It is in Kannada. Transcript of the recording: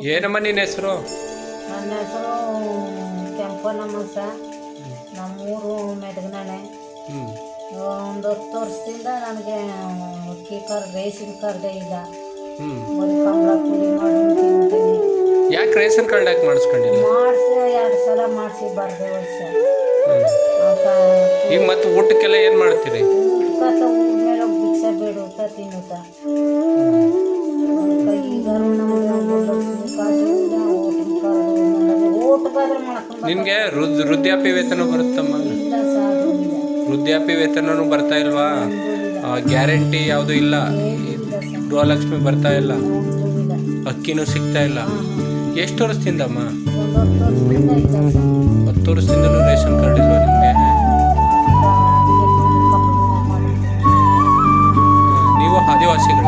ಏನಮ್ಮ ನಿನ್ನ ಹೆಸರು? ನನ್ನ ಹೆಸರು ಕೆಂಪನಮ್ಮಸ. ನಮ್ಮೂರು ಮೆದಗನಾಳೆ. ಒಂದು 10 ವರ್ಷದಿಂದ ನನಗೆ ಅಕ್ಕಿ ಕಾರ್ಡ್ ರೇಷನ್ ಕಾರ್ಡ್ ಇಲ್ಲ. ಬರೀ ಕಂಬಳ ಪುಡಿ ಮಾಡಿ ತಿಂತೀನಿ. ಯಾಕೆ ರೇಷನ್ ಕಾರ್ಡ್ ಯಾಕೆ ಮಾಡಿಸ್ಕೊಂಡಿಲ್ಲ? ಮಾಡಿಸಿ 2 ಸಲ ಮಾಡಿಸಿ ಬರ್ದೆ ವರ್ಷ. ಈಗ ಮತ್ತೆ ಊಟಕ್ಕೆಲ್ಲ ಏನು ಮಾಡ್ತೀರಿ? ಊಟಕ್ಕೆ ಊರ ಮೇಲೆ ಭಿಕ್ಷೆ ಬೇಡುತ್ತಾ ತಿನ್ನುತ್ತಾ. ಈಗ ನಮಗೆ ಲಕ್ಷ್ಮಿ ಕಾಸಿಂದ ಓಟಿನ ಕಾರ್ಡು ಓಟ್ಗಾದ್ರೆ ಮಾಡ್ಕೊಂಡು ನಿನಗೆ ವೃದ್ಧಾಪ್ಯ ವೇತನ ಬರುತ್ತಮ್ಮ? ಇಲ್ಲ ಸಾಧು ಇಲ್ಲ. ವೃದ್ಧಾಪ್ಯ ವೇತನನೂ ಬರ್ತಾ ಇಲ್ವಾ? ಗ್ಯಾರಂಟಿ ಯಾವುದೂ ಇಲ್ಲ. ಗೃಹಲಕ್ಷ್ಮಿ ಬರ್ತಾ ಇಲ್ಲ, ಅಕ್ಕಿನೂ ಸಿಗ್ತಾ ಇಲ್ಲ. ಎಷ್ಟು ವರ್ಷದಿಂದಮ್ಮ? ಒಂದು 10 ವರ್ಷದಿಂದ ಇಲ್ಲ ಸರ್. 10 ವರ್ಷದಿಂದಲೂ ರೇಷನ್ ಕಾರ್ಡ್ ಇಲ್ವಾ ನಿಮಗೆ? ನೀವು ಆದಿವಾಸಿಗಳ?